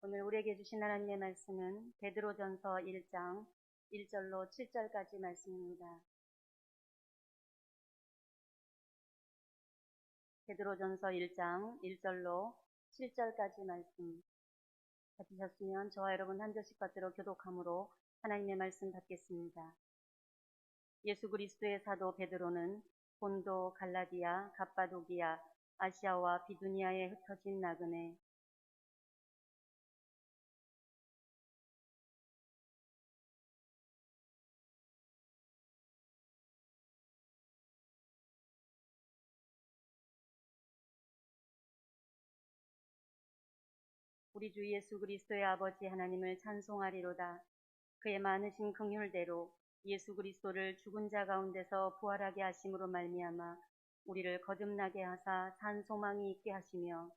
오늘 우리에게 주신 하나님의 말씀은 베드로전서 1장 1절로 7절까지 말씀입니다. 베드로전서 1장 1절로 7절까지 말씀 받으셨으면 저와 여러분 한 절씩 받들어 교독함으로 하나님의 말씀 받겠습니다. 예수 그리스도의 사도 베드로는 본도, 갈라디아, 갑바도기아, 아시아와 비두니아에 흩어진 나그네 우리 주 예수 그리스도의 아버지 하나님을 찬송하리로다. 그의 많으신 긍휼대로 예수 그리스도를 죽은 자 가운데서 부활하게 하심으로 말미암아 우리를 거듭나게 하사 산 소망이 있게 하시며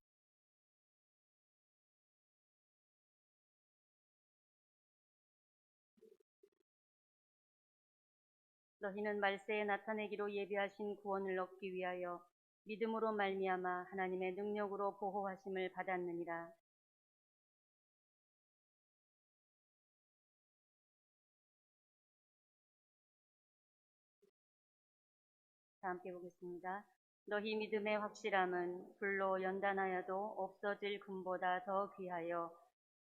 너희는 말세에 나타내기로 예비하신 구원을 얻기 위하여 믿음으로 말미암아 하나님의 능력으로 보호하심을 받았느니라. 다 함께 보겠습니다. 너희 믿음의 확실함은 불로 연단하여도 없어질 금보다 더 귀하여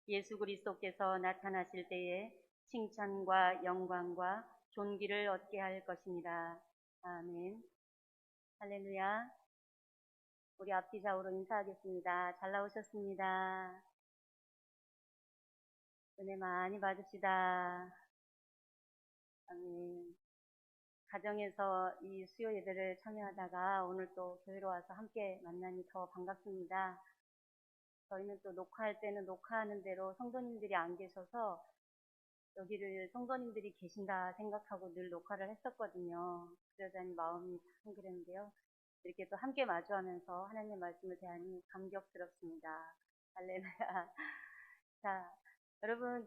예수 그리스도께서 나타나실 때에 칭찬과 영광과 존귀를 얻게 할 것입니다. 아멘. 할렐루야. 우리 앞뒤 좌우로 인사하겠습니다. 잘 나오셨습니다. 은혜 많이 받읍시다. 아멘. 가정에서 이 수요 예배를 참여하다가 오늘 또 교회로 와서 함께 만나니 더 반갑습니다. 저희는 또 녹화할 때는 녹화하는 대로 성도님들이 안 계셔서 여기를 성도님들이 계신다 생각하고 늘 녹화를 했었거든요. 그러자니 마음이 참 그랬는데요. 이렇게 또 함께 마주하면서 하나님의 말씀을 대하니 감격스럽습니다. 할렐루야. 자, 여러분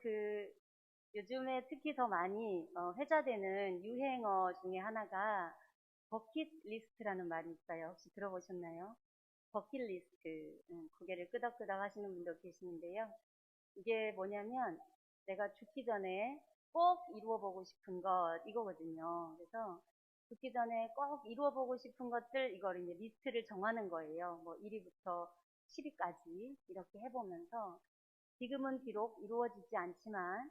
요즘에 특히 더 많이 회자되는 유행어 중에 하나가 버킷리스트라는 말이 있어요. 혹시 들어보셨나요? 버킷리스트. 고개를 끄덕끄덕 하시는 분도 계시는데요. 이게 뭐냐면 내가 죽기 전에 꼭 이루어보고 싶은 것 이거거든요. 그래서 죽기 전에 꼭 이루어보고 싶은 것들 이걸 이제 리스트를 정하는 거예요. 뭐 1위부터 10위까지 이렇게 해보면서 지금은 비록 이루어지지 않지만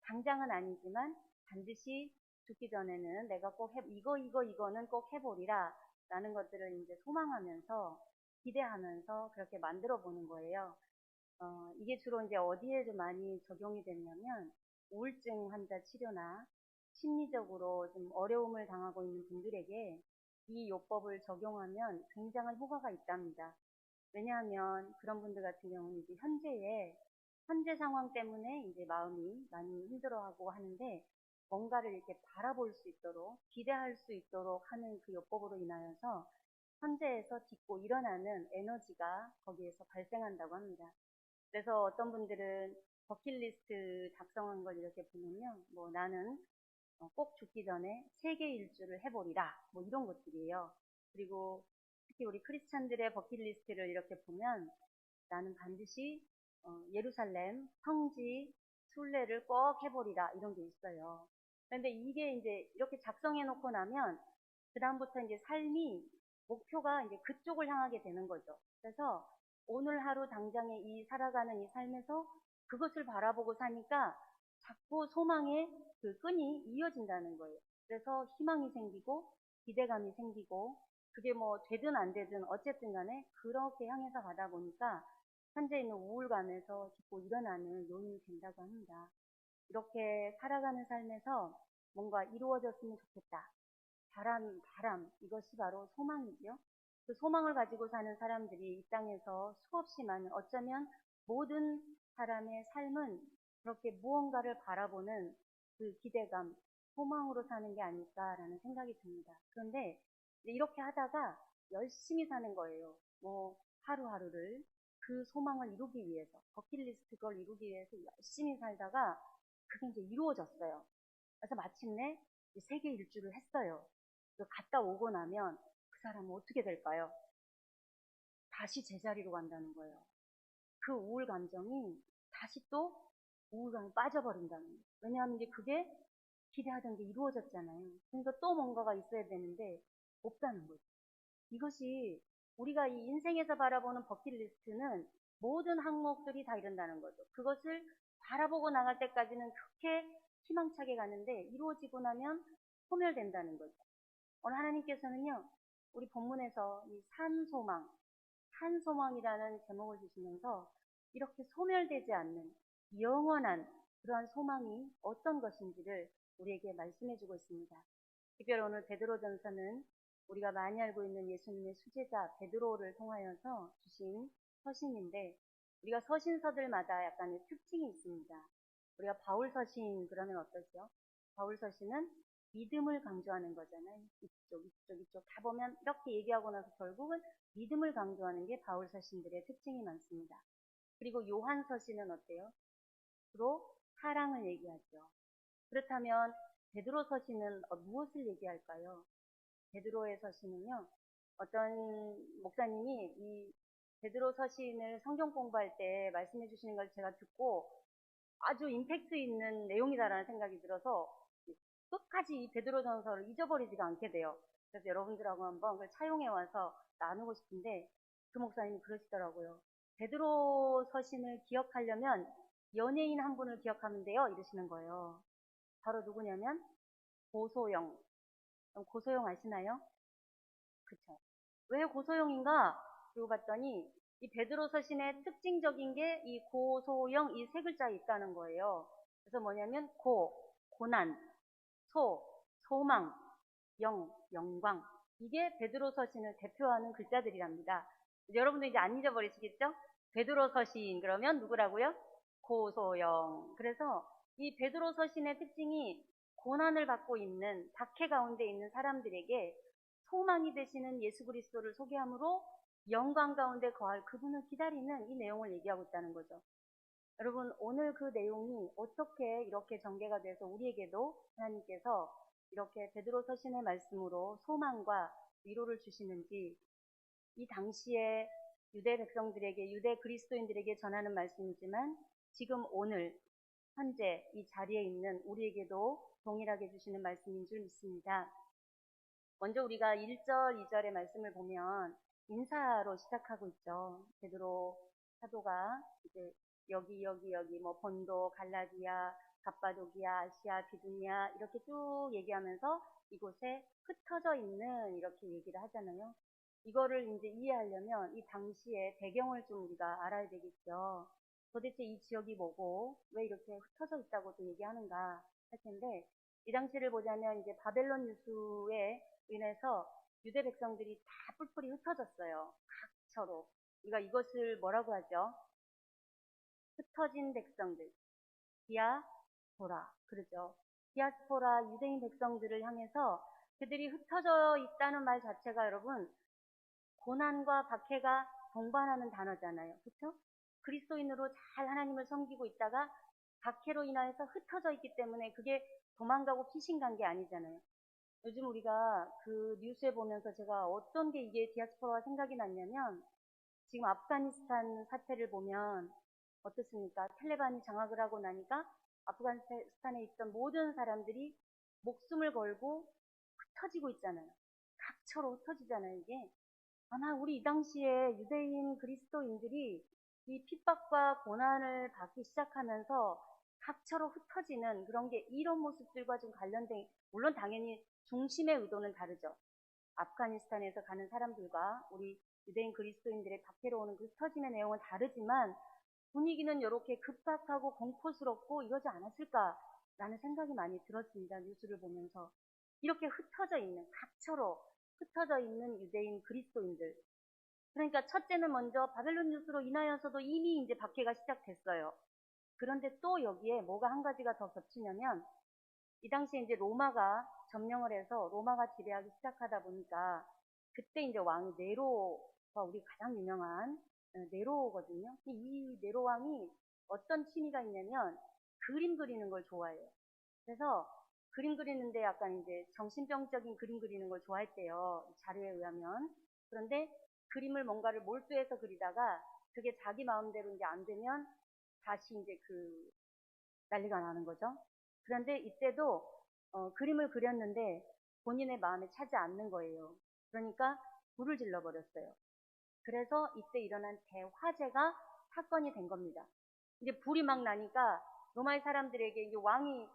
당장은 아니지만 반드시 죽기 전에는 내가 꼭 이거는 꼭 해보리라 라는 것들을 이제 소망하면서 기대하면서 그렇게 만들어 보는 거예요. 이게 주로 이제 어디에 좀 많이 적용이 되냐면 우울증 환자 치료나 심리적으로 좀 어려움을 당하고 있는 분들에게 이 요법을 적용하면 굉장한 효과가 있답니다. 왜냐하면 그런 분들 같은 경우는 이제 현재 상황 때문에 이제 마음이 많이 힘들어하고 하는데 뭔가를 이렇게 바라볼 수 있도록 기대할 수 있도록 하는 그 요법으로 인하여서 현재에서 딛고 일어나는 에너지가 거기에서 발생한다고 합니다. 그래서 어떤 분들은 버킷리스트 작성한 걸 이렇게 보면요. 뭐 나는 꼭 죽기 전에 세계 일주를 해보리라. 뭐 이런 것들이에요. 그리고 특히 우리 크리스찬들의 버킷리스트를 이렇게 보면 나는 반드시 예루살렘 성지 순례를 꼭 해보리라 이런 게 있어요. 그런데 이게 이제 이렇게 작성해 놓고 나면 그 다음부터 이제 삶이 목표가 이제 그쪽을 향하게 되는 거죠. 그래서 오늘 하루 당장에 살아가는 이 삶에서 그것을 바라보고 사니까 자꾸 소망의 그 끈이 이어진다는 거예요. 그래서 희망이 생기고 기대감이 생기고 그게 뭐 되든 안 되든 어쨌든 간에 그렇게 향해서 가다 보니까 현재 있는 우울감에서 딛고 일어나는 요인이 된다고 합니다. 이렇게 살아가는 삶에서 뭔가 이루어졌으면 좋겠다. 바람, 이것이 바로 소망이죠. 그 소망을 가지고 사는 사람들이 이 땅에서 수없이 많은, 어쩌면 모든 사람의 삶은 그렇게 무언가를 바라보는 그 기대감, 소망으로 사는 게 아닐까라는 생각이 듭니다. 그런데 이렇게 하다가 열심히 사는 거예요. 뭐 하루하루를 그 소망을 이루기 위해서, 버킷리스트 그걸 이루기 위해서 열심히 살다가 그게 이제 이루어졌어요. 그래서 마침내 세계 일주를 했어요. 갔다 오고 나면 그 사람은 어떻게 될까요? 다시 제자리로 간다는 거예요. 그 우울 감정이 다시 또 우울감에 빠져버린다는 거예요. 왜냐하면 이제 그게 기대하던 게 이루어졌잖아요. 그러니까 또 뭔가가 있어야 되는데 없다는 거죠. 이것이 우리가 이 인생에서 바라보는 버킷리스트는 모든 항목들이 다 이런다는 거죠. 그것을 바라보고 나갈 때까지는 그렇게 희망차게 가는데 이루어지고 나면 소멸된다는 거죠. 오늘 하나님께서는요, 우리 본문에서 이 산소망, 산소망이라는 제목을 주시면서 이렇게 소멸되지 않는 영원한 그러한 소망이 어떤 것인지를 우리에게 말씀해 주고 있습니다. 특별히 오늘 베드로전서는 우리가 많이 알고 있는 예수님의 수제자 베드로를 통하여서 주신 서신인데, 우리가 서신서들마다 약간의 특징이 있습니다. 우리가 바울 서신 그러면 어떠죠? 바울 서신은 믿음을 강조하는 거잖아요. 이쪽 다 보면 이렇게 얘기하고 나서 결국은 믿음을 강조하는 게 바울 서신들의 특징이 많습니다. 그리고 요한 서신은 어때요? 주로 사랑을 얘기하죠. 그렇다면 베드로 서신은 무엇을 얘기할까요? 베드로의 서신은요, 어떤 목사님이 이 베드로 서신을 성경 공부할 때 말씀해 주시는 걸 제가 듣고 아주 임팩트 있는 내용이다라는 생각이 들어서 끝까지 이 베드로 전서를 잊어버리지가 않게 돼요. 그래서 여러분들하고 한번 그걸 차용해 와서 나누고 싶은데, 그 목사님이 그러시더라고요. 베드로 서신을 기억하려면 연예인 한 분을 기억하면 돼요, 이러시는 거예요. 바로 누구냐면 고소영. 고소영 아시나요? 그쵸. 왜 고소영인가? 그러고 봤더니 이 베드로 서신의 특징적인 게 이 고소영 이 세 글자에 있다는 거예요. 그래서 뭐냐면 고난, 소망, 영광. 이게 베드로 서신을 대표하는 글자들이랍니다. 여러분들 이제 안 잊어버리시겠죠? 베드로 서신 그러면 누구라고요? 고소영. 그래서 이 베드로 서신의 특징이 고난을 받고 있는 박해 가운데 있는 사람들에게 소망이 되시는 예수 그리스도를 소개함으로 영광 가운데 거할 그분을 기다리는 이 내용을 얘기하고 있다는 거죠. 여러분, 오늘 그 내용이 어떻게 이렇게 전개가 돼서 우리에게도 하나님께서 이렇게 베드로 서신의 말씀으로 소망과 위로를 주시는지, 이 당시에 유대 백성들에게, 유대 그리스도인들에게 전하는 말씀이지만 지금 오늘 현재 이 자리에 있는 우리에게도 동일하게 주시는 말씀인 줄 믿습니다. 먼저 우리가 1절, 2절의 말씀을 보면 인사로 시작하고 있죠. 베드로 사도가 이제 여기 뭐 본도, 갈라디아, 갑바도기아, 아시아, 비두니아 이렇게 쭉 얘기하면서 이곳에 흩어져 있는 이렇게 얘기를 하잖아요. 이거를 이제 이해하려면 이 당시의 배경을 좀 우리가 알아야 되겠죠. 도대체 이 지역이 뭐고 왜 이렇게 흩어져 있다고도 얘기하는가 할 텐데, 이 당시를 보자면 이제 바벨론 유수에 인해서 유대 백성들이 다 뿔뿔이 흩어졌어요. 각처로. 우리가 이것을 뭐라고 하죠? 흩어진 백성들. 디아스포라. 그러죠. 디아스포라 유대인 백성들을 향해서 그들이 흩어져 있다는 말 자체가 여러분 고난과 박해가 동반하는 단어잖아요. 그렇죠? 그리스도인으로 잘 하나님을 섬기고 있다가 박해로 인하여서 흩어져 있기 때문에 그게 도망가고 피신 간 게 아니잖아요. 요즘 우리가 그 뉴스에 보면서 제가 어떤 게 이게 디아스포라가 생각이 났냐면, 지금 아프가니스탄 사태를 보면 어떻습니까? 탈레반이 장악을 하고 나니까 아프가니스탄에 있던 모든 사람들이 목숨을 걸고 흩어지고 있잖아요. 각처로 흩어지잖아요, 이게. 아마 우리 이 당시에 유대인 그리스도인들이 이 핍박과 고난을 받기 시작하면서 각처로 흩어지는 그런 게 이런 모습들과 좀 관련된, 물론 당연히 중심의 의도는 다르죠. 아프가니스탄에서 가는 사람들과 우리 유대인 그리스도인들의 박해로 오는 그 흩어짐의 내용은 다르지만 분위기는 이렇게 급박하고 공포스럽고 이러지 않았을까라는 생각이 많이 들었습니다. 뉴스를 보면서. 이렇게 흩어져 있는, 각처로 흩어져 있는 유대인 그리스도인들. 그러니까 첫째는 먼저 바벨론 뉴스로 인하여서도 이미 이제 박해가 시작됐어요. 그런데 또 여기에 뭐가 한 가지가 더 겹치냐면, 이 당시에 이제 로마가 점령을 해서 로마가 지배하기 시작하다 보니까 그때 이제 왕이 네로가 우리 가장 유명한 네로거든요. 이 네로 왕이 어떤 취미가 있냐면 그림 그리는 걸 좋아해요. 그래서 그림 그리는데 약간 이제 정신병적인 그림 그리는 걸 좋아했대요. 자료에 의하면. 그런데 그림을 뭔가를 몰두해서 그리다가 그게 자기 마음대로 이제 안 되면 다시 이제 난리가 나는 거죠. 그런데 이때도 그림을 그렸는데 본인의 마음에 차지 않는 거예요. 그러니까 불을 질러버렸어요. 그래서 이때 일어난 대화재가 사건이 된 겁니다. 이제 불이 막 나니까 로마의 사람들에게 이제 왕이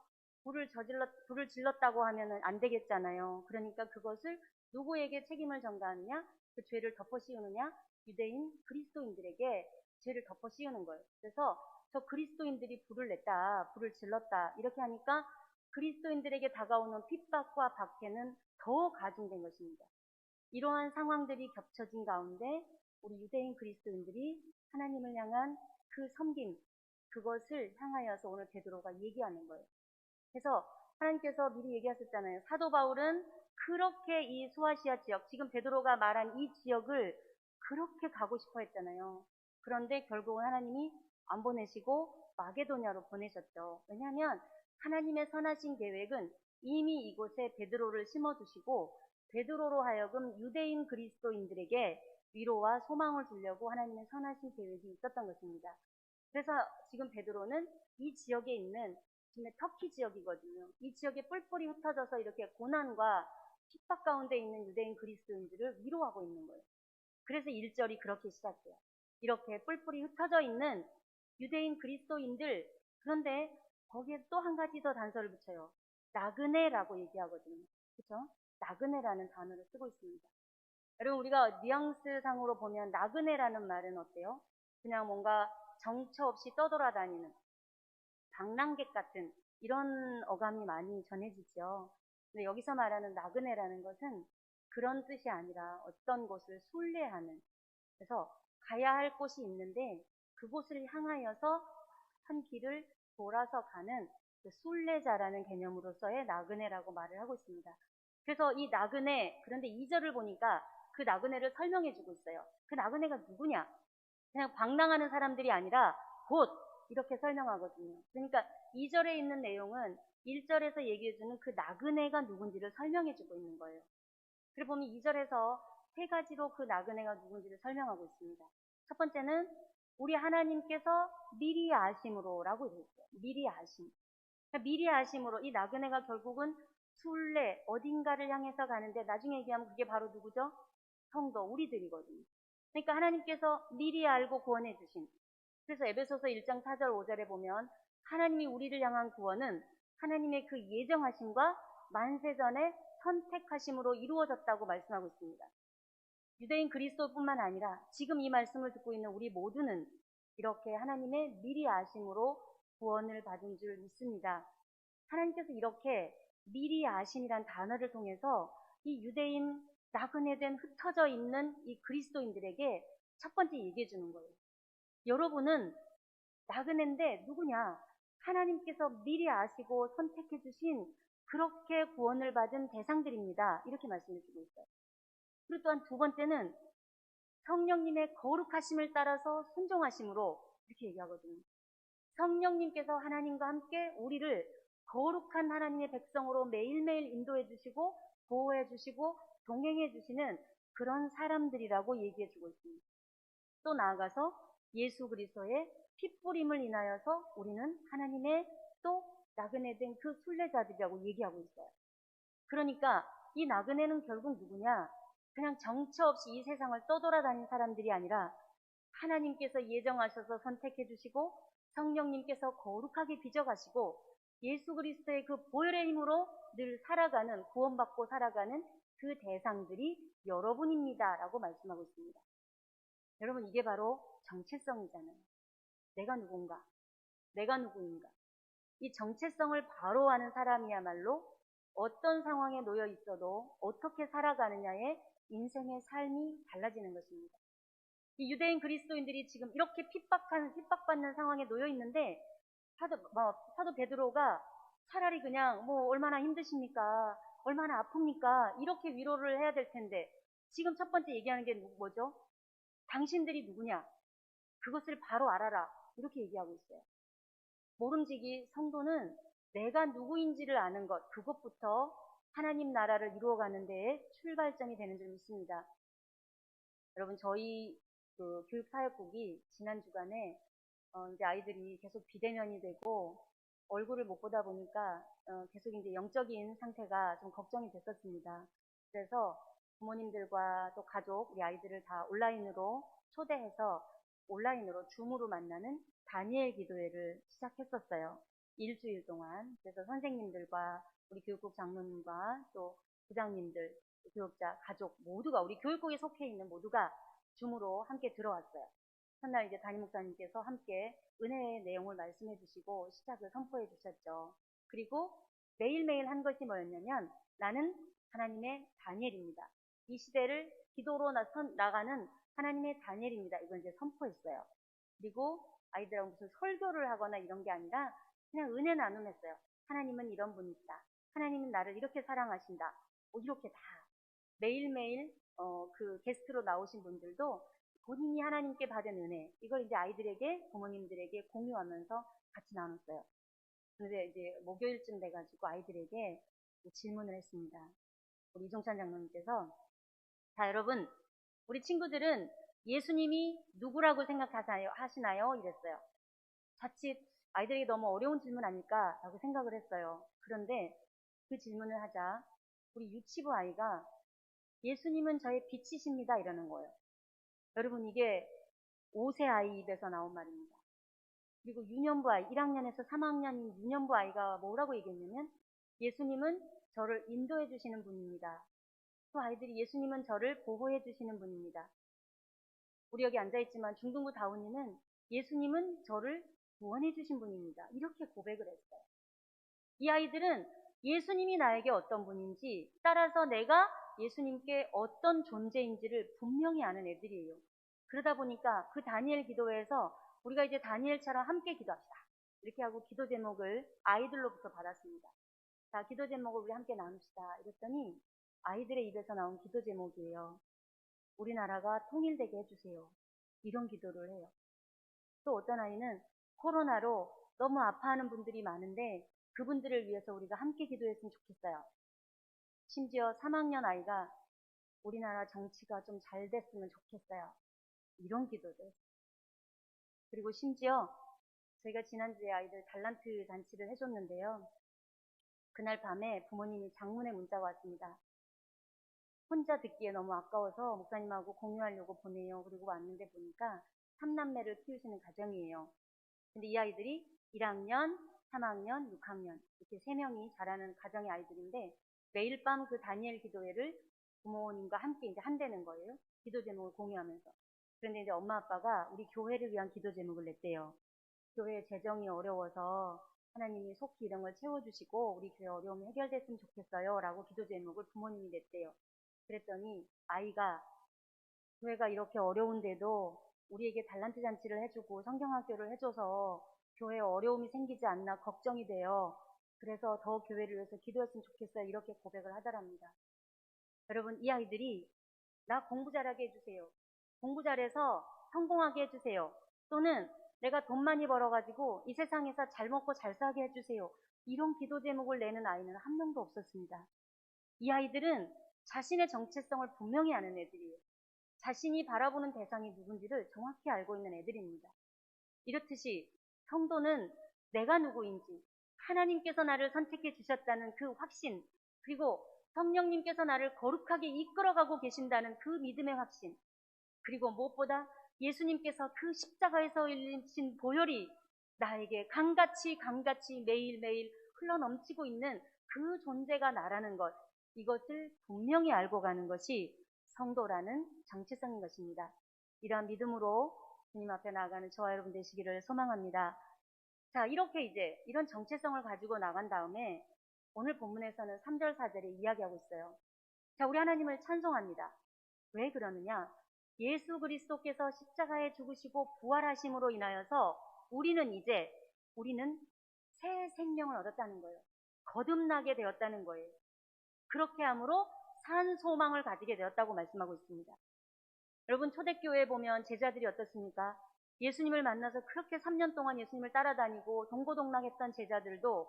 불을 질렀다고 하면은 안 되겠잖아요. 그러니까 그것을 누구에게 책임을 전가하느냐? 그 죄를 덮어 씌우느냐? 유대인 그리스도인들에게 죄를 덮어 씌우는 거예요. 그래서 저 그리스도인들이 불을 냈다, 불을 질렀다 이렇게 하니까 그리스도인들에게 다가오는 핍박과 박해는 더 가중된 것입니다. 이러한 상황들이 겹쳐진 가운데 우리 유대인 그리스도인들이 하나님을 향한 그 섬김, 그것을 향하여서 오늘 베드로가 얘기하는 거예요. 그래서 하나님께서 미리 얘기하셨잖아요. 사도 바울은 그렇게 이 소아시아 지역, 지금 베드로가 말한 이 지역을 그렇게 가고 싶어 했잖아요. 그런데 결국은 하나님이 안 보내시고 마게도냐로 보내셨죠. 왜냐하면 하나님의 선하신 계획은 이미 이곳에 베드로를 심어두시고 베드로로 하여금 유대인 그리스도인들에게 위로와 소망을 주려고 하나님의 선하신 계획이 있었던 것입니다. 그래서 지금 베드로는 이 지역에 있는 지금 터키 지역이거든요. 이 지역에 뿔뿔이 흩어져서 이렇게 고난과 핍박 가운데 있는 유대인 그리스도인들을 위로하고 있는 거예요. 그래서 1절이 그렇게 시작해요. 이렇게 뿔뿔이 흩어져 있는 유대인 그리스도인들, 그런데 거기에 또 한 가지 더 단서를 붙여요. 나그네라고 얘기하거든요. 그렇죠? 나그네라는 단어를 쓰고 있습니다. 여러분, 우리가 뉘앙스 상으로 보면 나그네라는 말은 어때요? 그냥 뭔가 정처 없이 떠돌아다니는 방랑객 같은 이런 어감이 많이 전해지죠. 근데 여기서 말하는 나그네라는 것은 그런 뜻이 아니라 어떤 곳을 순례하는, 그래서 가야 할 곳이 있는데 그곳을 향하여서 한 길을 돌아서 가는 그 순례자라는 개념으로서의 나그네라고 말을 하고 있습니다. 그래서 이 나그네, 그런데 2절을 보니까 그 나그네를 설명해 주고 있어요. 그 나그네가 누구냐? 그냥 방랑하는 사람들이 아니라 곧 이렇게 설명하거든요. 그러니까 2절에 있는 내용은 1절에서 얘기해주는 그 나그네가 누군지를 설명해주고 있는 거예요. 그리고 보면 2절에서 세 가지로 그 나그네가 누군지를 설명하고 있습니다. 첫 번째는 우리 하나님께서 미리 아심으로라고 되어 있어요. 미리 아심. 그러니까 미리 아심으로 이 나그네가 결국은 순례 어딘가를 향해서 가는데 나중에 얘기하면 그게 바로 누구죠? 성도 우리들이거든요. 그러니까 하나님께서 미리 알고 구원해 주신, 그래서 에베소서 1장 4절 5절에 보면 하나님이 우리를 향한 구원은 하나님의 그 예정하심과 만세전에 선택하심으로 이루어졌다고 말씀하고 있습니다. 유대인 그리스도뿐만 아니라 지금 이 말씀을 듣고 있는 우리 모두는 이렇게 하나님의 미리 아심으로 구원을 받은 줄 믿습니다. 하나님께서 이렇게 미리 아심이란 단어를 통해서 이 유대인 나그네된 흩어져 있는 이 그리스도인들에게 첫 번째 얘기해 주는 거예요. 여러분은 나그네인데 누구냐? 하나님께서 미리 아시고 선택해 주신 그렇게 구원을 받은 대상들입니다. 이렇게 말씀해 주고 있어요. 그리고 또한 두 번째는 성령님의 거룩하심을 따라서 순종하심으로 이렇게 얘기하거든요. 성령님께서 하나님과 함께 우리를 거룩한 하나님의 백성으로 매일매일 인도해 주시고 보호해 주시고 동행해 주시는 그런 사람들이라고 얘기해 주고 있습니다. 또 나아가서 예수 그리스도의 핏부림을 인하여서 우리는 하나님의 또 나그네된 그 순례자들이라고 얘기하고 있어요. 그러니까 이 나그네는 결국 누구냐? 그냥 정처 없이 이 세상을 떠돌아다닌 사람들이 아니라 하나님께서 예정하셔서 선택해 주시고 성령님께서 거룩하게 빚어가시고 예수 그리스도의 그 보혈의 힘으로 늘 살아가는, 구원받고 살아가는 그 대상들이 여러분입니다 라고 말씀하고 있습니다. 여러분, 이게 바로 정체성이잖아요. 내가 누군가, 내가 누구인가. 이 정체성을 바로 아는 사람이야말로 어떤 상황에 놓여 있어도 어떻게 살아가느냐에 인생의 삶이 달라지는 것입니다. 이 유대인 그리스도인들이 지금 이렇게 핍박받는 상황에 놓여 있는데 사도 베드로가 차라리 그냥 얼마나 힘드십니까? 얼마나 아픕니까? 이렇게 위로를 해야 될 텐데 지금 첫 번째 얘기하는 게 뭐죠? 당신들이 누구냐? 그것을 바로 알아라. 이렇게 얘기하고 있어요. 모름지기 성도는 내가 누구인지를 아는 것, 그것부터 하나님 나라를 이루어가는 데에 출발점이 되는 줄 믿습니다. 여러분, 저희 그 교육사역국이 지난 주간에 이제 아이들이 계속 비대면이 되고 얼굴을 못 보다 보니까 계속 이제 영적인 상태가 좀 걱정이 됐었습니다. 그래서 부모님들과 또 가족, 우리 아이들을 다 온라인으로 초대해서 온라인으로 줌으로 만나는 다니엘 기도회를 시작했었어요. 일주일 동안. 그래서 선생님들과 우리 교육국 장로님과 또 부장님들, 교육자, 가족 모두가 우리 교육국에 속해 있는 모두가 줌으로 함께 들어왔어요. 첫날 이제 담임 목사님께서 함께 은혜의 내용을 말씀해 주시고 시작을 선포해 주셨죠. 그리고 매일매일 한 것이 뭐였냐면 나는 하나님의 다니엘입니다. 이 시대를 기도로 나가는 하나님의 다니엘입니다. 이걸 이제 선포했어요. 그리고 아이들하고 무슨 설교를 하거나 이런 게 아니라 그냥 은혜 나눔했어요. 하나님은 이런 분이시다. 하나님은 나를 이렇게 사랑하신다. 뭐 이렇게 다 매일매일 그 게스트로 나오신 분들도 본인이 하나님께 받은 은혜 이걸 이제 아이들에게 부모님들에게 공유하면서 같이 나눴어요. 근데 이제 목요일쯤 돼가지고 아이들에게 질문을 했습니다. 우리 이종찬 장로님께서 자 여러분 우리 친구들은 예수님이 누구라고 생각하시나요? 이랬어요. 자칫 아이들에게 너무 어려운 질문 아닐까 라고 생각을 했어요. 그런데 그 질문을 하자 우리 유치부 아이가 예수님은 저의 빛이십니다 이러는 거예요. 여러분 이게 5세 아이 입에서 나온 말입니다. 그리고 유년부 아이, 1학년에서 3학년인 유년부 아이가 뭐라고 얘기했냐면 예수님은 저를 인도해 주시는 분입니다. 또 아이들이 예수님은 저를 보호해 주시는 분입니다. 우리 여기 앉아있지만 중등부 다운이는 예수님은 저를 구원해 주신 분입니다. 이렇게 고백을 했어요. 이 아이들은 예수님이 나에게 어떤 분인지 따라서 내가 예수님께 어떤 존재인지를 분명히 아는 애들이에요. 그러다 보니까 그 다니엘 기도회에서 우리가 이제 다니엘처럼 함께 기도합시다. 이렇게 하고 기도 제목을 아이들로부터 받았습니다. 자, 기도 제목을 우리 함께 나눕시다. 이랬더니 아이들의 입에서 나온 기도 제목이에요. 우리나라가 통일되게 해주세요. 이런 기도를 해요. 또 어떤 아이는 코로나로 너무 아파하는 분들이 많은데 그분들을 위해서 우리가 함께 기도했으면 좋겠어요. 심지어 3학년 아이가 우리나라 정치가 좀 잘 됐으면 좋겠어요. 이런 기도도 했어요. 그리고 심지어 저희가 지난주에 아이들 달란트 잔치를 해줬는데요. 그날 밤에 부모님이 장문의 문자가 왔습니다. 혼자 듣기에 너무 아까워서 목사님하고 공유하려고 보내요. 그리고 왔는데 보니까 3남매를 키우시는 가정이에요. 근데 이 아이들이 1학년, 3학년, 6학년 이렇게 3명이 자라는 가정의 아이들인데 매일 밤 그 다니엘 기도회를 부모님과 함께 이제 한다는 거예요. 기도 제목을 공유하면서. 그런데 이제 엄마 아빠가 우리 교회를 위한 기도 제목을 냈대요. 교회 재정이 어려워서 하나님이 속히 이런 걸 채워주시고 우리 교회 어려움이 해결됐으면 좋겠어요. 라고 기도 제목을 부모님이 냈대요. 그랬더니 아이가 교회가 이렇게 어려운데도 우리에게 달란트 잔치를 해주고 성경학교를 해줘서 교회에 어려움이 생기지 않나 걱정이 돼요. 그래서 더 교회를 위해서 기도했으면 좋겠어요. 이렇게 고백을 하더랍니다. 여러분 이 아이들이 나 공부 잘하게 해주세요. 공부 잘해서 성공하게 해주세요. 또는 내가 돈 많이 벌어가지고 이 세상에서 잘 먹고 잘 사게 해주세요. 이런 기도 제목을 내는 아이는 한 명도 없었습니다. 이 아이들은 자신의 정체성을 분명히 아는 애들이에요. 자신이 바라보는 대상이 누군지를 정확히 알고 있는 애들입니다. 이렇듯이 성도는 내가 누구인지 하나님께서 나를 선택해 주셨다는 그 확신 그리고 성령님께서 나를 거룩하게 이끌어가고 계신다는 그 믿음의 확신 그리고 무엇보다 예수님께서 그 십자가에서 흘리신 보혈이 나에게 강같이 매일매일 흘러넘치고 있는 그 존재가 나라는 것 이것을 분명히 알고 가는 것이 성도라는 정체성인 것입니다. 이러한 믿음으로 주님 앞에 나아가는 저와 여러분 되시기를 소망합니다. 자, 이렇게 이제 이런 정체성을 가지고 나간 다음에 오늘 본문에서는 3절 4절에 이야기하고 있어요. 자, 우리 하나님을 찬송합니다. 왜 그러느냐? 예수 그리스도께서 십자가에 죽으시고 부활하심으로 인하여서 우리는 새 생명을 얻었다는 거예요. 거듭나게 되었다는 거예요. 그렇게 함으로 산 소망을 가지게 되었다고 말씀하고 있습니다. 여러분 초대교회에 보면 제자들이 어떻습니까? 예수님을 만나서 그렇게 3년 동안 예수님을 따라다니고 동고동락했던 제자들도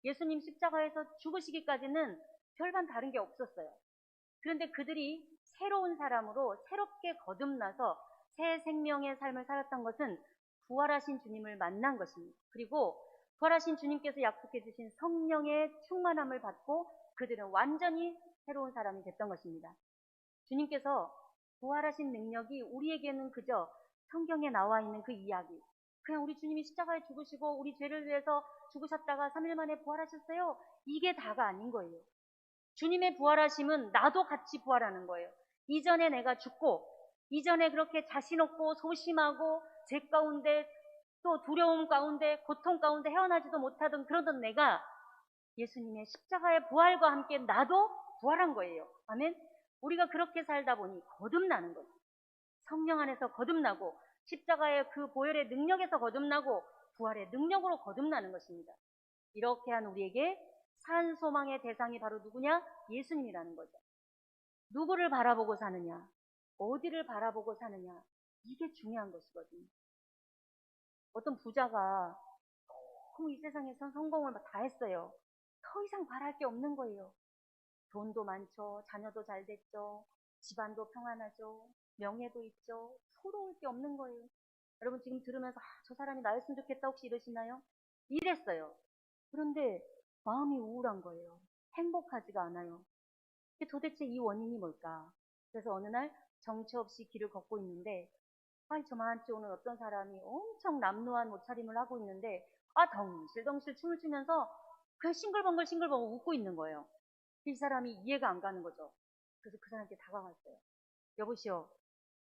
예수님 십자가에서 죽으시기까지는 별반 다른 게 없었어요. 그런데 그들이 새로운 사람으로 새롭게 거듭나서 새 생명의 삶을 살았던 것은 부활하신 주님을 만난 것입니다. 그리고 부활하신 주님께서 약속해 주신 성령의 충만함을 받고 그들은 완전히 새로운 사람이 됐던 것입니다. 주님께서 부활하신 능력이 우리에게는 그저 성경에 나와 있는 그 이야기, 그냥 우리 주님이 십자가에 죽으시고 우리 죄를 위해서 죽으셨다가 3일 만에 부활하셨어요, 이게 다가 아닌 거예요. 주님의 부활하심은 나도 같이 부활하는 거예요. 이전에 내가 죽고, 이전에 그렇게 자신 없고 소심하고 죄 가운데 또 두려움 가운데 고통 가운데 헤어나지도 못하던 그러던 내가 예수님의 십자가의 부활과 함께 나도 부활한 거예요. 아멘. 우리가 그렇게 살다 보니 거듭나는 거죠. 성령 안에서 거듭나고 십자가의 그 보혈의 능력에서 거듭나고 부활의 능력으로 거듭나는 것입니다. 이렇게 한 우리에게 산 소망의 대상이 바로 누구냐? 예수님이라는 거죠. 누구를 바라보고 사느냐? 어디를 바라보고 사느냐? 이게 중요한 것이거든요. 어떤 부자가 너무 이 세상에서 성공을 다 했어요. 더 이상 바랄 게 없는 거예요. 돈도 많죠. 자녀도 잘 됐죠. 집안도 평안하죠. 명예도 있죠. 서러울 게 없는 거예요. 여러분 지금 들으면서 저 사람이 나였으면 좋겠다 혹시 이러시나요? 이랬어요. 그런데 마음이 우울한 거예요. 행복하지가 않아요. 도대체 이 원인이 뭘까? 그래서 어느 날 정처 없이 길을 걷고 있는데 저만치 오는 어떤 사람이 엄청 남루한 옷차림을 하고 있는데 덩실덩실 춤을 추면서 그냥 싱글벙글 웃고 있는 거예요. 이 사람이 이해가 안 가는 거죠. 그래서 그 사람한테 다가갔어요. 여보시오,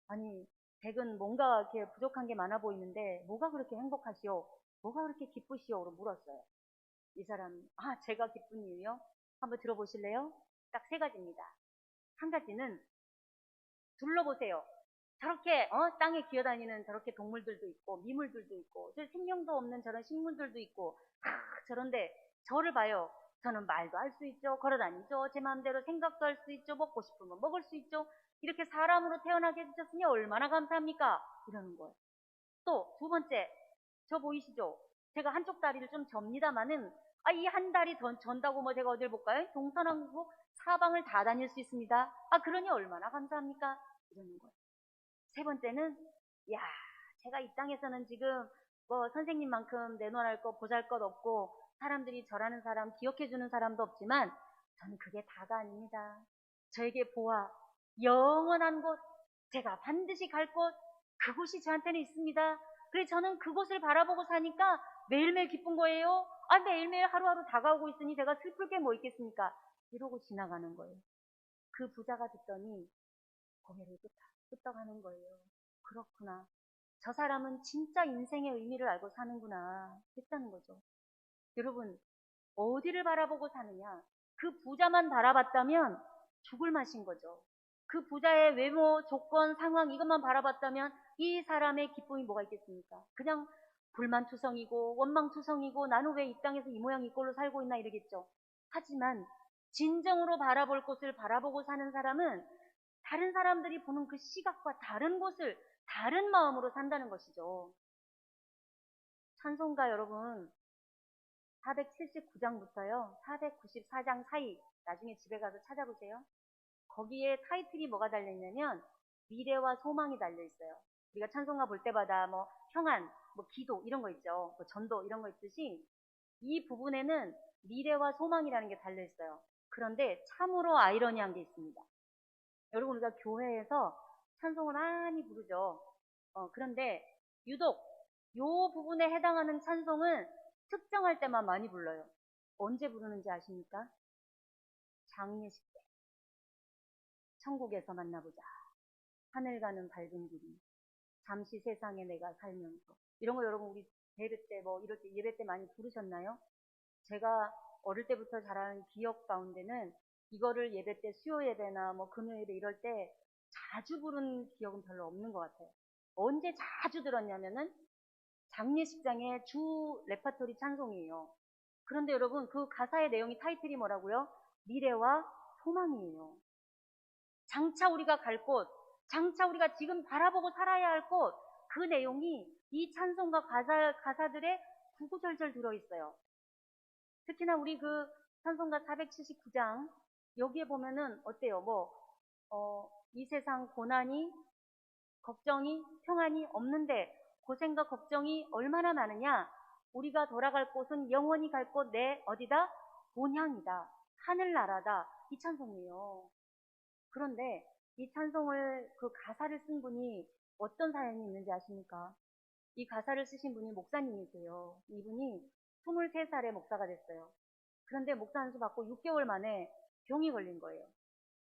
아니 댁은 뭔가 이렇게 부족한 게 많아 보이는데 뭐가 그렇게 행복하시오? 뭐가 그렇게 기쁘시오? 로 물었어요. 이 사람이 제가 기쁜 이유요? 한번 들어보실래요? 딱 3가지입니다. 한 가지는 둘러보세요. 저렇게 땅에 기어다니는 저렇게 동물들도 있고 미물들도 있고 생명도 없는 저런 식물들도 있고 저런데 저를 봐요. 저는 말도 할 수 있죠. 걸어다니죠. 제 마음대로 생각도 할 수 있죠. 먹고 싶으면 먹을 수 있죠. 이렇게 사람으로 태어나게 해주셨으니 얼마나 감사합니까? 이러는 거예요. 또 2번째, 저 보이시죠? 제가 한쪽 다리를 좀 접니다마는 이 한 다리 전다고 뭐 제가 어딜 볼까요? 동서남북 사방을 다 다닐 수 있습니다. 그러니 얼마나 감사합니까? 이러는 거예요. 3번째는 제가 이 땅에서는 지금 뭐 선생님만큼 내놓을 거 보잘 것 없고 사람들이 저라는 사람 기억해주는 사람도 없지만 저는 그게 다가 아닙니다. 저에게 보아 영원한 곳, 제가 반드시 갈 곳, 그곳이 저한테는 있습니다. 그래서 저는 그곳을 바라보고 사니까 매일매일 기쁜 거예요. 매일매일 하루하루 다가오고 있으니 제가 슬플 게 뭐 있겠습니까? 이러고 지나가는 거예요. 그 부자가 듣더니 고개를 끄덕하는 거예요. 그렇구나. 저 사람은 진짜 인생의 의미를 알고 사는구나 했다는 거죠. 여러분, 어디를 바라보고 사느냐? 그 부자만 바라봤다면 죽을 맛인 거죠. 그 부자의 외모, 조건, 상황 이것만 바라봤다면 이 사람의 기쁨이 뭐가 있겠습니까? 그냥 불만투성이고 원망투성이고 나는 왜 이 땅에서 이 모양 이 꼴로 살고 있나 이러겠죠. 하지만 진정으로 바라볼 곳을 바라보고 사는 사람은 다른 사람들이 보는 그 시각과 다른 곳을 다른 마음으로 산다는 것이죠. 찬송가 여러분 479장부터요 494장 사이 나중에 집에 가서 찾아보세요. 거기에 타이틀이 뭐가 달려있냐면 미래와 소망이 달려있어요. 우리가 찬송가 볼 때마다 뭐 평안, 뭐 기도 이런 거 있죠. 뭐 전도 이런 거 있듯이 이 부분에는 미래와 소망이라는 게 달려있어요. 그런데 참으로 아이러니한 게 있습니다. 여러분 우리가 교회에서 찬송을 많이 부르죠. 그런데 유독 이 부분에 해당하는 찬송은 특정할 때만 많이 불러요. 언제 부르는지 아십니까? 장례식 때. 천국에서 만나보자. 하늘 가는 밝은 길이. 잠시 세상에 내가 살면서. 이런 거 여러분 우리 예배 때 뭐 이럴 때 예배 때 많이 부르셨나요? 제가 어릴 때부터 자란 기억 가운데는 이거를 예배 때 수요 예배나 뭐 금요 예배 이럴 때 자주 부른 기억은 별로 없는 것 같아요. 언제 자주 들었냐면은 장례식장의 주 레파토리 찬송이에요. 그런데 여러분 그 가사의 내용이 타이틀이 뭐라고요? 미래와 소망이에요. 장차 우리가 갈 곳, 장차 우리가 지금 바라보고 살아야 할 곳, 그 내용이 이 찬송과 가사들의 구구절절 들어있어요. 특히나 우리 그 찬송가 479장 여기에 보면은 어때요? 이 세상 고난이 걱정이, 평안이 없는데 고생과 걱정이 얼마나 많으냐? 우리가 돌아갈 곳은 영원히 갈 곳 내 어디다? 본향이다. 하늘나라다. 이 찬송이에요. 그런데 이 찬송을 그 가사를 쓴 분이 어떤 사연이 있는지 아십니까? 이 가사를 쓰신 분이 목사님이세요. 이분이 23살에 목사가 됐어요. 그런데 목사 안수 받고 6개월 만에 병이 걸린 거예요.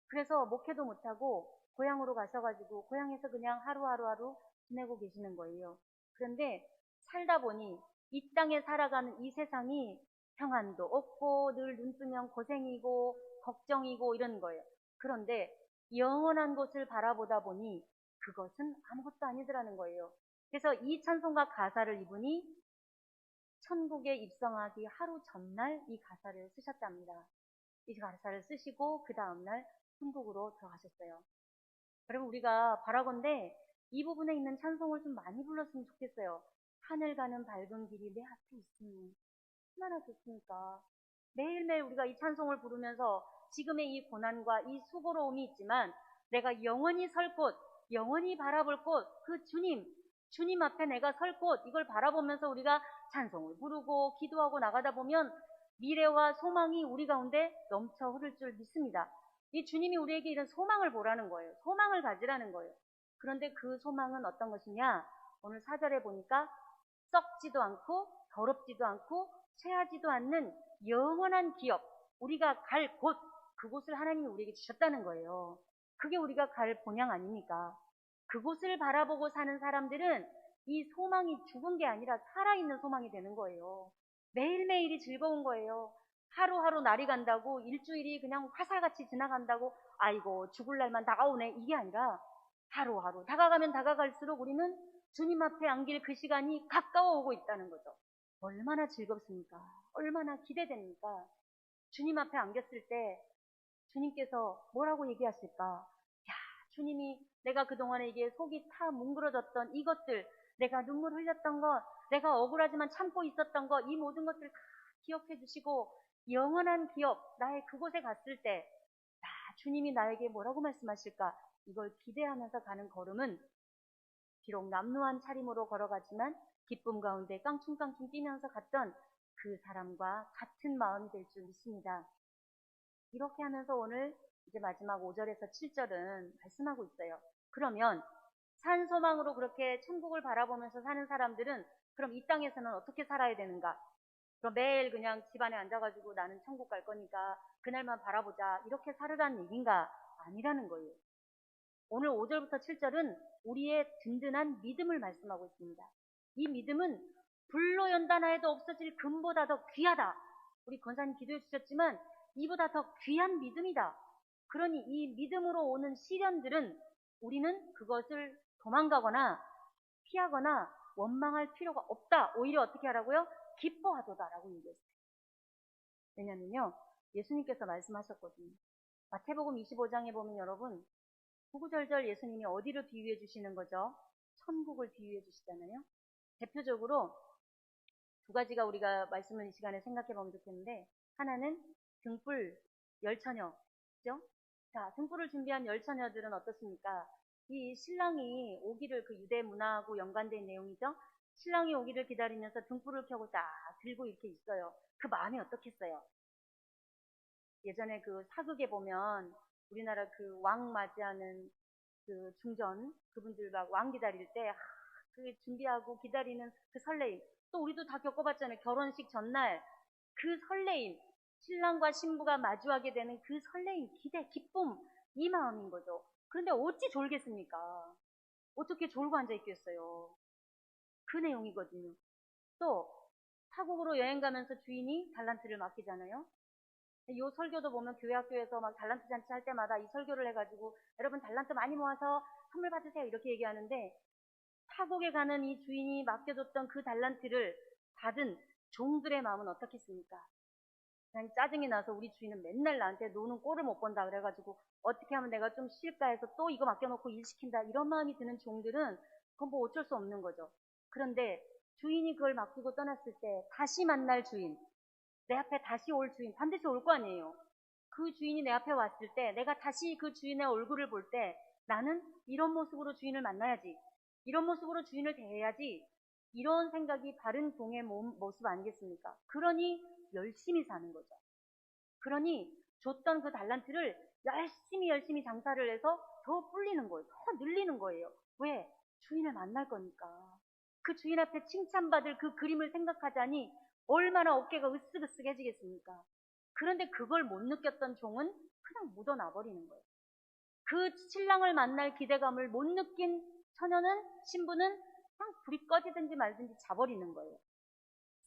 그래서 목회도 못하고 고향으로 가셔가지고 고향에서 그냥 하루하루 지내고 계시는 거예요. 그런데 살다 보니 이 땅에 살아가는 이 세상이 평안도 없고 늘 눈 뜨면 고생이고 걱정이고 이런 거예요. 그런데 영원한 곳을 바라보다 보니 그것은 아무것도 아니더라는 거예요. 그래서 이 찬송가 가사를 이분이 천국에 입성하기 하루 전날 이 가사를 쓰셨답니다. 이 가사를 쓰시고 그 다음날 천국으로 들어가셨어요. 여러분 우리가 바라건대 이 부분에 있는 찬송을 좀 많이 불렀으면 좋겠어요. 하늘 가는 밝은 길이 내 앞에 있으니 얼마나 좋습니까? 매일매일 우리가 이 찬송을 부르면서 지금의 이 고난과 이 수고로움이 있지만 내가 영원히 설 곳, 영원히 바라볼 곳, 그 주님 앞에 내가 설 곳, 이걸 바라보면서 우리가 찬송을 부르고 기도하고 나가다 보면 미래와 소망이 우리 가운데 넘쳐 흐를 줄 믿습니다. 이 주님이 우리에게 이런 소망을 보라는 거예요. 소망을 가지라는 거예요. 그런데 그 소망은 어떤 것이냐? 오늘 4절에 보니까 썩지도 않고 더럽지도 않고 쇠하지도 않는 영원한 기업, 우리가 갈 곳, 그곳을 하나님이 우리에게 주셨다는 거예요. 그게 우리가 갈 본향 아닙니까? 그곳을 바라보고 사는 사람들은 이 소망이 죽은 게 아니라 살아있는 소망이 되는 거예요. 매일매일이 즐거운 거예요. 하루하루 날이 간다고 일주일이 그냥 화살같이 지나간다고 아이고 죽을 날만 다가오네 이게 아니라 하루하루 다가가면 다가갈수록 우리는 주님 앞에 안길 그 시간이 가까워 오고 있다는 거죠. 얼마나 즐겁습니까? 얼마나 기대됩니까? 주님 앞에 안겼을 때 주님께서 뭐라고 얘기하실까? 야, 주님이 내가 그동안에 이게 속이 타 뭉그러졌던 이것들, 내가 눈물 흘렸던 것, 내가 억울하지만 참고 있었던 것, 이 모든 것들 다 기억해 주시고 영원한 기업, 나의 그곳에 갔을 때 주님이 나에게 뭐라고 말씀하실까? 이걸 기대하면서 가는 걸음은 비록 남루한 차림으로 걸어가지만 기쁨 가운데 깡충깡충 뛰면서 갔던 그 사람과 같은 마음이 될 줄 믿습니다. 이렇게 하면서 오늘 이제 마지막 5절에서 7절은 말씀하고 있어요. 그러면 산 소망으로 그렇게 천국을 바라보면서 사는 사람들은 그럼 이 땅에서는 어떻게 살아야 되는가? 그럼 매일 그냥 집안에 앉아가지고 나는 천국 갈 거니까 그날만 바라보자 이렇게 살으라는 얘기인가? 아니라는 거예요. 오늘 5절부터 7절은 우리의 든든한 믿음을 말씀하고 있습니다. 이 믿음은 불로 연단하 해도 없어질 금보다 더 귀하다. 우리 권사님 기도해 주셨지만 이보다 더 귀한 믿음이다. 그러니 이 믿음으로 오는 시련들은 우리는 그것을 도망가거나 피하거나 원망할 필요가 없다. 오히려 어떻게 하라고요? 기뻐하도다라고 얘기했어요. 왜냐면요. 예수님께서 말씀하셨거든요. 마태복음 25장에 보면 여러분 구구절절 예수님이 어디를 비유해 주시는 거죠? 천국을 비유해 주시잖아요. 대표적으로 두 가지가 우리가 말씀을 이 시간에 생각해 보면 좋겠는데 하나는 등불 열처녀, 그죠? 자, 등불을 준비한 열처녀들은 어떻습니까? 이 신랑이 오기를 그 유대 문화하고 연관된 내용이죠. 신랑이 오기를 기다리면서 등불을 켜고 딱 들고 이렇게 있어요. 그 마음이 어떻겠어요? 예전에 그 사극에 보면 우리나라 그 왕 맞이하는 그 중전 그분들 막 왕 기다릴 때 그 준비하고 기다리는 그 설레임 또 우리도 다 겪어봤잖아요. 결혼식 전날 그 설레임 신랑과 신부가 마주하게 되는 그 설레임 기대 기쁨 이 마음인 거죠. 그런데 어찌 졸겠습니까? 어떻게 졸고 앉아 있겠어요? 그 내용이거든요. 또 타국으로 여행 가면서 주인이 달란트를 맡기잖아요. 이 설교도 보면 교회 학교에서 막 달란트 잔치 할 때마다 이 설교를 해가지고 여러분 달란트 많이 모아서 선물 받으세요 이렇게 얘기하는데 타국에 가는 이 주인이 맡겨줬던 그 달란트를 받은 종들의 마음은 어떻겠습니까? 그냥 짜증이 나서 우리 주인은 맨날 나한테 노는 꼴을 못 본다 그래가지고 어떻게 하면 내가 좀 쉴까 해서 또 이거 맡겨놓고 일 시킨다 이런 마음이 드는 종들은 그건 뭐 어쩔 수 없는 거죠. 그런데 주인이 그걸 맡기고 떠났을 때 다시 만날 주인 내 앞에 다시 올 주인 반드시 올 거 아니에요. 그 주인이 내 앞에 왔을 때 내가 다시 그 주인의 얼굴을 볼 때 나는 이런 모습으로 주인을 만나야지. 이런 모습으로 주인을 대해야지. 이런 생각이 바른 종의 모습 아니겠습니까? 그러니 열심히 사는 거죠. 그러니 줬던 그 달란트를 열심히 장사를 해서 더 불리는 거예요. 더 늘리는 거예요. 왜? 주인을 만날 거니까. 그 주인 앞에 칭찬받을 그 그림을 생각하자니 얼마나 어깨가 으쓱으쓱해지겠습니까? 그런데 그걸 못 느꼈던 종은 그냥 묻어나 버리는 거예요. 그 신랑을 만날 기대감을 못 느낀 신부는 그냥 불이 꺼지든지 말든지 자버리는 거예요.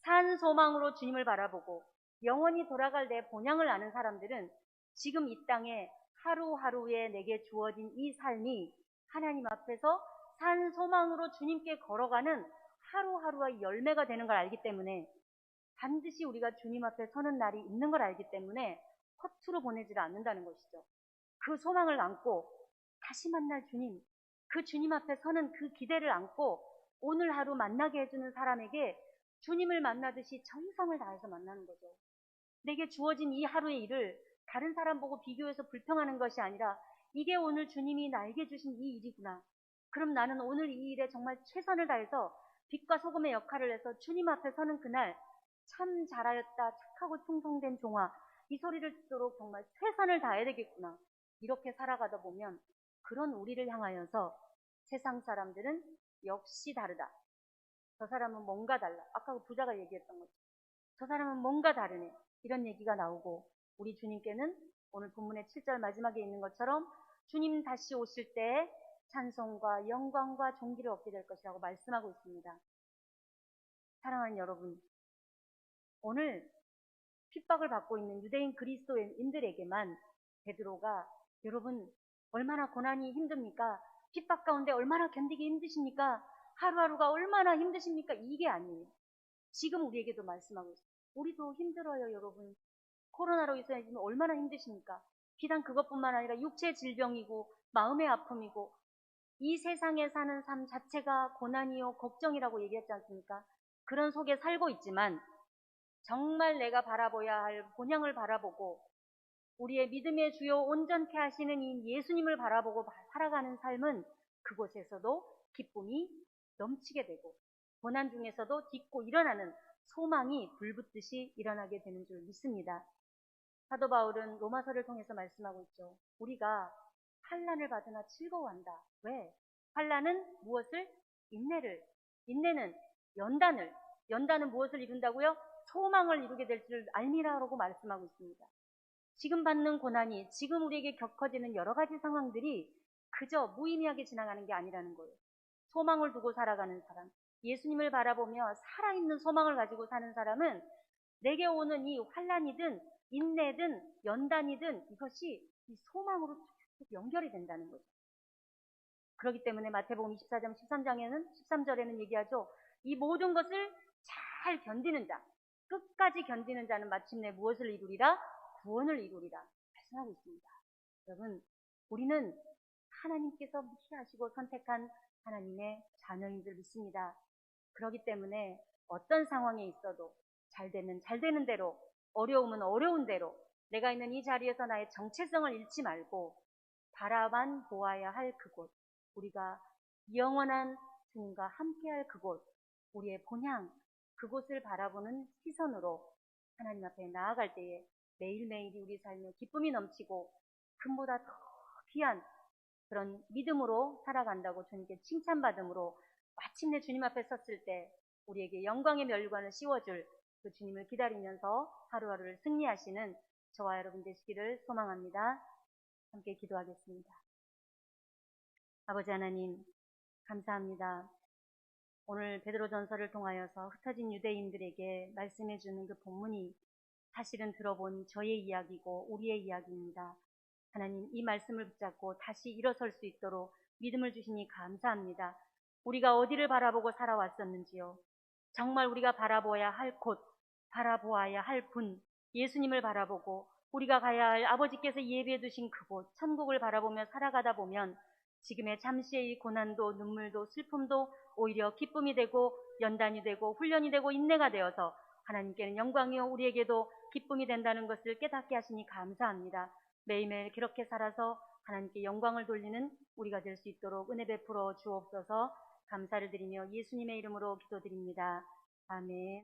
산 소망으로 주님을 바라보고 영원히 돌아갈 내 본향을 아는 사람들은 지금 이 땅에 하루하루에 내게 주어진 이 삶이 하나님 앞에서 산 소망으로 주님께 걸어가는 하루하루의 열매가 되는 걸 알기 때문에, 반드시 우리가 주님 앞에 서는 날이 있는 걸 알기 때문에 허투루 보내지를 않는다는 것이죠. 그 소망을 안고 다시 만날 주님, 그 주님 앞에 서는 그 기대를 안고 오늘 하루 만나게 해주는 사람에게 주님을 만나듯이 정성을 다해서 만나는 거죠. 내게 주어진 이 하루의 일을 다른 사람 보고 비교해서 불평하는 것이 아니라, 이게 오늘 주님이 나에게 주신 이 일이구나. 그럼 나는 오늘 이 일에 정말 최선을 다해서 빛과 소금의 역할을 해서 주님 앞에 서는 그날 참 잘하였다, 착하고 충성된 종아, 이 소리를 듣도록 정말 최선을 다해야 되겠구나. 이렇게 살아가다 보면 그런 우리를 향하여서 세상 사람들은 역시 다르다. 저 사람은 뭔가 달라. 아까 그 부자가 얘기했던 거죠. 저 사람은 뭔가 다르네. 이런 얘기가 나오고, 우리 주님께는 오늘 본문의 7절 마지막에 있는 것처럼 주님 다시 오실 때 찬송과 영광과 존귀를 얻게 될 것이라고 말씀하고 있습니다. 사랑하는 여러분, 오늘 핍박을 받고 있는 유대인 그리스도인들에게만 베드로가 여러분 얼마나 고난이 힘듭니까? 핍박 가운데 얼마나 견디기 힘드십니까? 하루하루가 얼마나 힘드십니까? 이게 아니에요. 지금 우리에게도 말씀하고 있어요. 우리도 힘들어요, 여러분. 코로나로 인해서 지금 얼마나 힘드십니까? 비단 그것뿐만 아니라 육체 질병이고 마음의 아픔이고 이 세상에 사는 삶 자체가 고난이요 걱정이라고 얘기했지 않습니까? 그런 속에 살고 있지만 정말 내가 바라봐야 할 본향을 바라보고 우리의 믿음의 주요 온전케 하시는 이 예수님을 바라보고 살아가는 삶은 그곳에서도 기쁨이 넘치게 되고 고난 중에서도 딛고 일어나는 소망이 불붙듯이 일어나게 되는 줄 믿습니다. 사도 바울은 로마서를 통해서 말씀하고 있죠. 우리가 환난을 받으나 즐거워한다. 왜? 환난은 무엇을? 인내를. 인내는 연단은 무엇을 이룬다고요? 소망을 이루게 될 줄 알미라라고 말씀하고 있습니다. 지금 받는 고난이, 지금 우리에게 겪어지는 여러 가지 상황들이 그저 무의미하게 지나가는 게 아니라는 거예요. 소망을 두고 살아가는 사람, 예수님을 바라보며 살아있는 소망을 가지고 사는 사람은 내게 오는 이 환난이든 인내든 연단이든 이것이 이 소망으로 쭉 연결이 된다는 거죠. 그렇기 때문에 마태복음 24장 13절에는 얘기하죠. 이 모든 것을 잘 견디는 자, 끝까지 견디는 자는 마침내 무엇을 이루리라? 구원을 이루리라 말씀하고 있습니다. 여러분, 우리는 하나님께서 무시하시고 선택한 하나님의 자녀인 줄 믿습니다. 그렇기 때문에 어떤 상황에 있어도 잘 되면 잘 되는 대로, 어려우면 어려운 대로 내가 있는 이 자리에서 나의 정체성을 잃지 말고 바라만 보아야 할 그곳, 우리가 영원한 주님과 함께할 그곳, 우리의 본향, 그곳을 바라보는 시선으로 하나님 앞에 나아갈 때에 매일매일이 우리 삶에 기쁨이 넘치고 금보다 더 귀한 그런 믿음으로 살아간다고 주님께 칭찬받음으로 마침내 주님 앞에 섰을 때 우리에게 영광의 면류관을 씌워줄 그 주님을 기다리면서 하루하루를 승리하시는 저와 여러분 되시기를 소망합니다. 함께 기도하겠습니다. 아버지 하나님, 감사합니다. 오늘 베드로전서를 통하여서 흩어진 유대인들에게 말씀해주는 그 본문이 사실은 들어본 저의 이야기고 우리의 이야기입니다. 하나님, 이 말씀을 붙잡고 다시 일어설 수 있도록 믿음을 주시니 감사합니다. 우리가 어디를 바라보고 살아왔었는지요. 정말 우리가 바라보아야 할 곳, 바라보아야 할 분, 예수님을 바라보고 우리가 가야 할 아버지께서 예비해 두신 그곳, 천국을 바라보며 살아가다 보면 지금의 잠시의 이 고난도 눈물도 슬픔도 오히려 기쁨이 되고 연단이 되고 훈련이 되고 인내가 되어서 하나님께는 영광이요 우리에게도 기쁨이 된다는 것을 깨닫게 하시니 감사합니다. 매일매일 그렇게 살아서 하나님께 영광을 돌리는 우리가 될 수 있도록 은혜 베풀어 주옵소서. 감사를 드리며 예수님의 이름으로 기도드립니다. 아멘.